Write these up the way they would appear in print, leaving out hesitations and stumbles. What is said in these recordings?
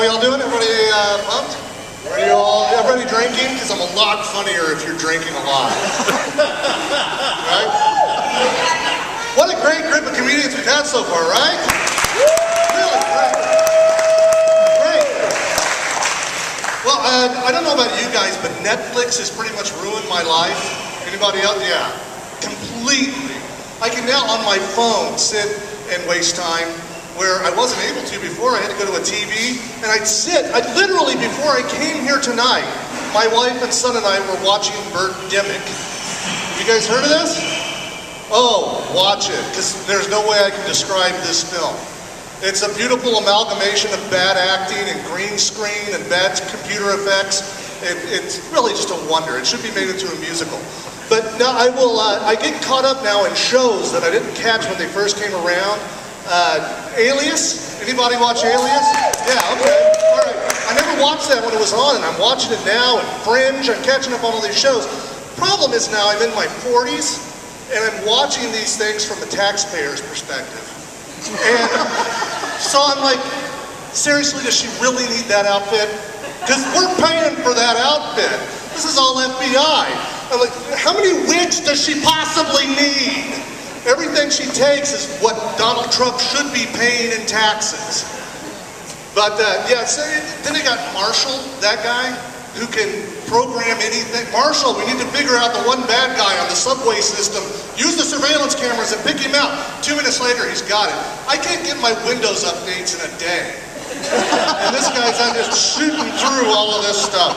we all doing? Everybody pumped? Everybody drinking? Because I'm a lot funnier if you're drinking a lot. Right? What a great group of comedians we've had so far, right? Really great. Great. Well, I don't know about you guys, but Netflix has pretty much ruined my life. Anybody else? Yeah. Completely. I can now on my phone sit and waste time where I wasn't able to before. I had to go to a TV, and I'd literally, before I came here tonight, my wife and son and I were watching Birdemic. Have you guys heard of this? Oh, watch it, because there's no way I can describe this film. It's a beautiful amalgamation of bad acting and green screen and bad computer effects. It's really just a wonder. It should be made into a musical. But now I get caught up now in shows that I didn't catch when they first came around. Alias? Anybody watch Alias? Yeah, okay. All right. I never watched that when it was on, and I'm watching it now, and Fringe. I'm catching up on all these shows. Problem is now I'm in my 40s, and I'm watching these things from a taxpayer's perspective. And so I'm like, seriously, does she really need that outfit? Because we're paying for that outfit. This is all FBI. I'm like, how many wigs does she possibly need? Everything she takes is what Donald Trump should be paying in taxes. But yeah, so then they got Marshall, that guy, who can program anything. Marshall, we need to figure out the one bad guy on the subway system. Use the surveillance cameras and pick him out. 2 minutes later, he's got it. I can't get my Windows updates in a day. And this guy's out just shooting through all of this stuff.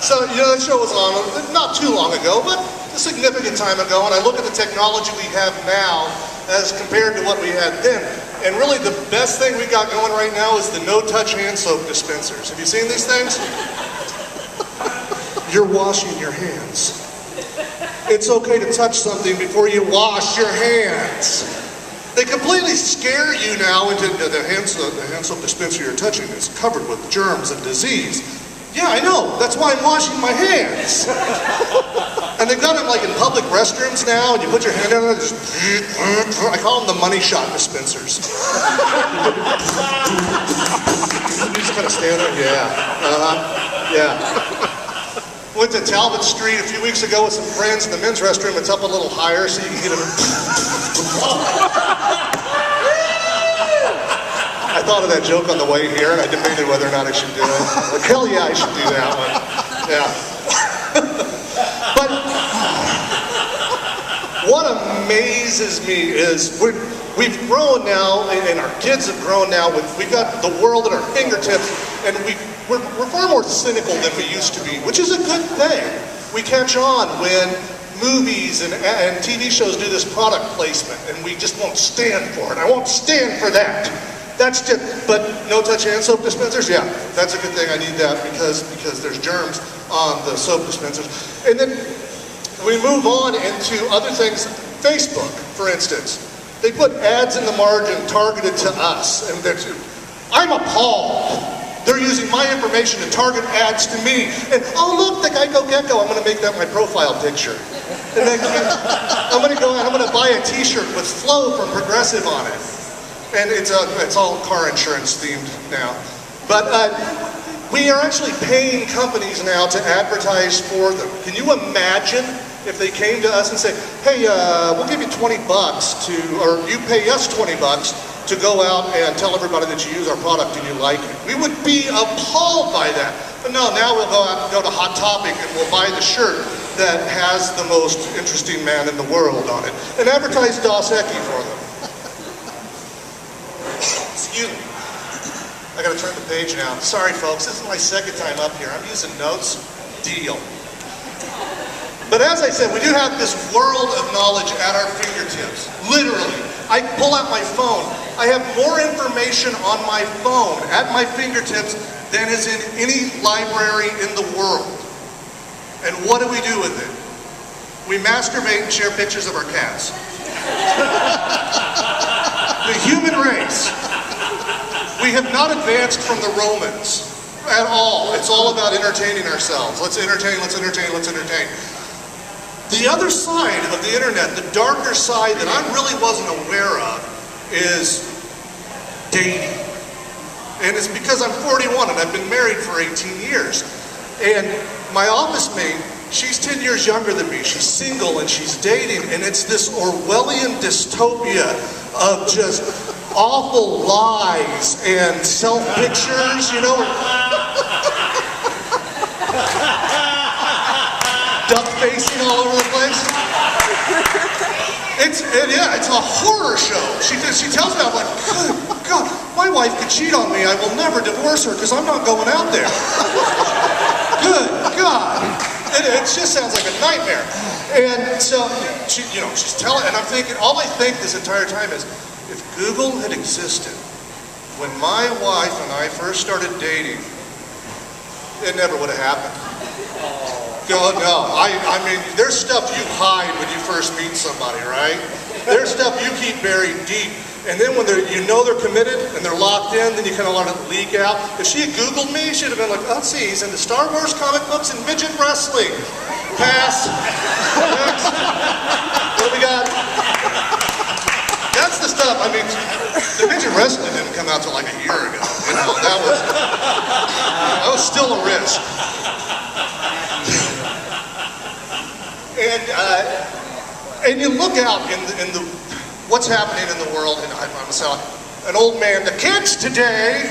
So, you know, that show was on not too long ago, but a significant time ago, and I look at the technology we have now as compared to what we had then, and really the best thing we got going right now is the no-touch hand soap dispensers. Have you seen these things? You're washing your hands. It's okay to touch something before you wash your hands. They completely scare you now into the hand soap dispenser you're touching is covered with germs and disease. Yeah, I know. That's why I'm washing my hands. And they've got them like in public restrooms now, and you put your hand on it, I call them the money shot dispensers. You just kind of stand there, yeah, yeah. Went to Talbot Street a few weeks ago with some friends in the men's restroom. It's up a little higher so you can get it. I thought of that joke on the way here, and I debated whether or not I should do it. Like, hell yeah, I should do that one. Yeah. But what amazes me is we've grown now, and our kids have grown now. We've got the world at our fingertips, and we're far more cynical than we used to be, which is a good thing. We catch on when movies and TV shows do this product placement, and we just won't stand for it. I won't stand for that. That's just, but no-touch hand soap dispensers, yeah, that's a good thing. I need that because there's germs on the soap dispensers. And then we move on into other things. Facebook, for instance, they put ads in the margin targeted to us, and I'm appalled. They're using my information to target ads to me. And oh look, the Geico Gecko, I'm going to make that my profile picture. And then I'm going to go out, I'm going to buy a T-shirt with Flo from Progressive on it. And it's all car insurance themed now. But we are actually paying companies now to advertise for them. Can you imagine if they came to us and said, hey, we'll give you $20 or you pay us $20 to go out and tell everybody that you use our product and you like it. We would be appalled by that. But no, now we'll go out and go to Hot Topic and we'll buy the shirt that has the most interesting man in the world on it and advertise Dos Equis for them. Excuse me. I gotta turn the page now. Sorry folks, this is my second time up here. I'm using notes. Deal. But as I said, we do have this world of knowledge at our fingertips. Literally. I pull out my phone. I have more information on my phone at my fingertips than is in any library in the world. And what do we do with it? We masturbate and share pictures of our cats. The human race. We have not advanced from the Romans at all. It's all about entertaining ourselves. Let's entertain, let's entertain, let's entertain. The other side of the internet, the darker side that I really wasn't aware of, is dating. And it's because I'm 41 and I've been married for 18 years. And my office mate, she's 10 years younger than me. She's single and she's dating, and it's this Orwellian dystopia of just awful lies and self-pictures, you know? Duck facing all over the place. It's a horror show. She tells me, I'm like, good God, my wife could cheat on me. I will never divorce her because I'm not going out there. Good God. It just sounds like a nightmare. And so she's telling, and I'm thinking, all I think this entire time is, if Google had existed when my wife and I first started dating, it never would have happened. God, no. I mean, there's stuff you hide when you first meet somebody, right? There's stuff you keep buried deep. And then when they're committed and they're locked in, then you kind of let it leak out. If she had Googled me, she'd have been like, let's see, he's into Star Wars comic books and midget wrestling. Pass. Next. What do we got? That's the stuff. I mean, the midget wrestling didn't come out till like a year ago. You know, that was still a risk. And you look out in the what's happening in the world, and I'm an old man, the kids today,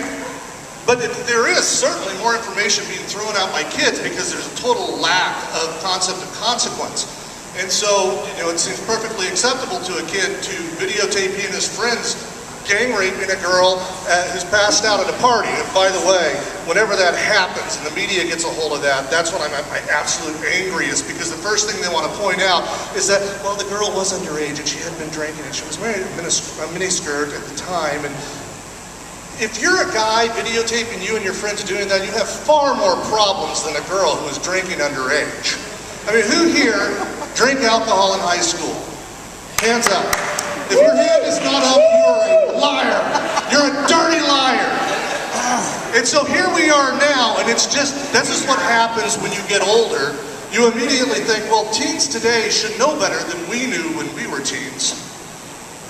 but there is certainly more information being thrown out by kids because there's a total lack of concept of consequence. And so, it seems perfectly acceptable to a kid to videotape he and his friends gang raping a girl who's passed out at a party. And by the way, whenever that happens and the media gets a hold of that, that's when I'm at my absolute angriest, because the first thing they want to point out is that, well, the girl was underage and she had been drinking and she was wearing a miniskirt at the time. And if you're a guy videotaping you and your friends doing that, you have far more problems than a girl who is drinking underage. I mean, who here drank alcohol in high school? Hands up. If your hand is not up, you're a liar. You're a dirty liar. And so here we are now, and that's just what happens when you get older. You immediately think, well, teens today should know better than we knew when we were teens.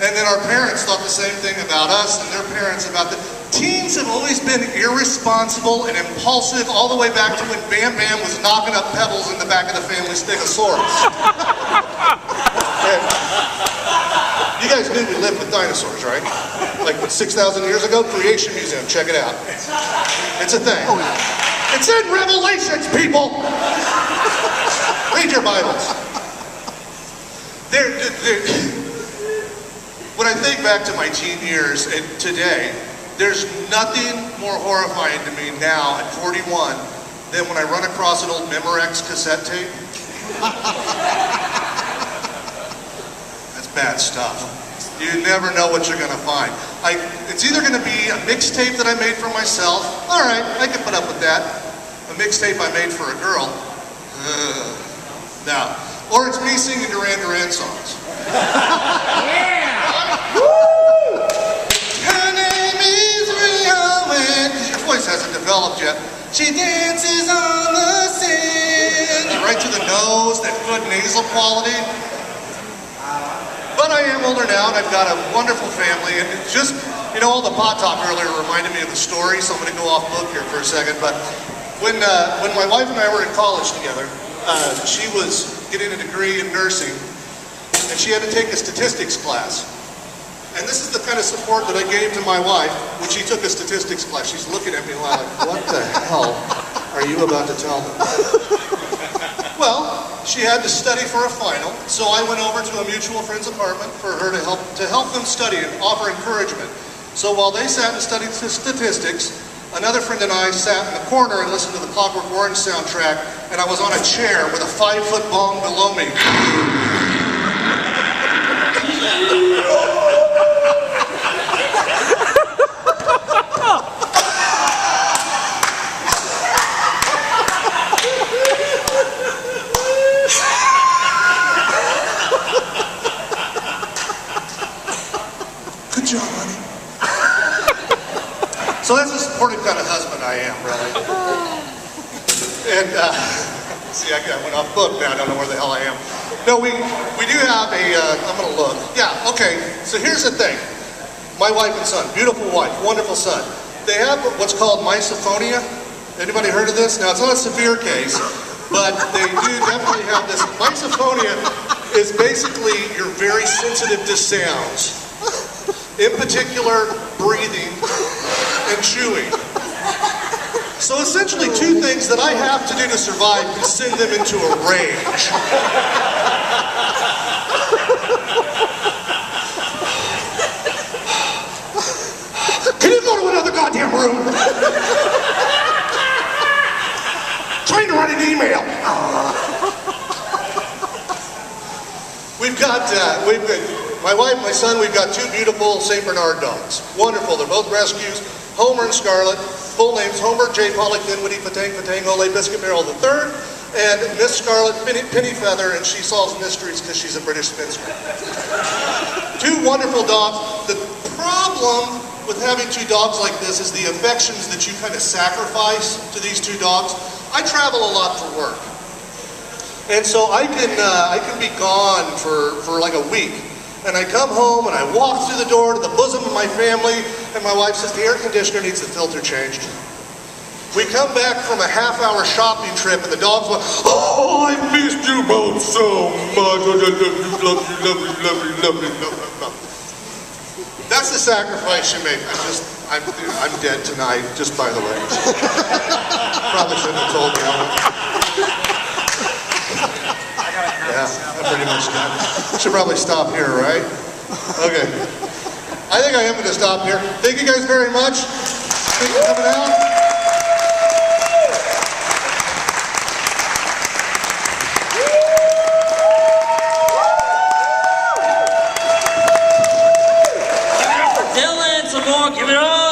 And then our parents thought the same thing about us, and their parents about the... Teens have always been irresponsible and impulsive, all the way back to when Bam Bam was knocking up pebbles in the back of the family Stegosaurus. You guys knew we lived with dinosaurs, right? Like 6,000 years ago? Creation Museum, check it out. It's a thing. It's in Revelations, people! Read your Bibles. When I think back to my teen years and today, there's nothing more horrifying to me now at 41 than when I run across an old Memorex cassette tape. That's bad stuff. You never know what you're going to find. It's either going to be a mixtape that I made for myself. All right, I can put up with that. A mixtape I made for a girl. No. Or it's me singing Duran Duran songs. Yeah! Woo! Her name is Rihanna. Your voice hasn't developed yet. She dances on the sand. Right to the nose, that good nasal quality. But I am older now, and I've got a wonderful family, and it's just, all the pot talk earlier reminded me of the story, so I'm going to go off book here for a second. But when my wife and I were in college together, she was getting a degree in nursing, and she had to take a statistics class. And this is the kind of support that I gave to my wife when she took a statistics class. She's looking at me like, what the hell are you about to tell me? Well, she had to study for a final, so I went over to a mutual friend's apartment for her to help them study and offer encouragement. So while they sat and studied statistics, another friend and I sat in the corner and listened to the Clockwork Orange soundtrack, and I was on a chair with a 5-foot bong below me. Good job, honey. So that's a supportive kind of husband I am, really. And, see, I went off book now, I don't know where the hell I am. No, we do have I'm going to look. Yeah, okay, so here's the thing. My wife and son, beautiful wife, wonderful son. they have what's called misophonia. Anybody heard of this? Now, it's not a severe case, but they do definitely have this. Misophonia is basically you're very sensitive to sounds. In particular, breathing and chewing. So essentially, two things that I have to do to survive can send them into a rage. Can you go to another goddamn room? Trying to write an email. We've got, my wife, my son, we've got two beautiful St. Bernard dogs. Wonderful, they're both rescues. Homer and Scarlet, full names, Homer J. Pollock Dinwiddie Patang Patang Ole Biscuit Barrel III, and Miss Scarlet Penny Feather, and she solves mysteries because she's a British spinster. Two wonderful dogs. The problem with having two dogs like this is the affections that you kind of sacrifice to these two dogs. I travel a lot for work. And so I can be gone for like a week. And I come home and I walk through the door to the bosom of my family, and my wife says, the air conditioner needs the filter changed. We come back from a half-hour shopping trip, and the dogs went, oh, I missed you both so much. Love you. That's the sacrifice you make. I'm dead tonight, just by the way. Probably shouldn't have told you. Yeah, I'm pretty much done. Should probably stop here, right? Okay. I think I am going to stop here. Thank you guys very much. Thank you for coming out. Dylan, some more. Give it up.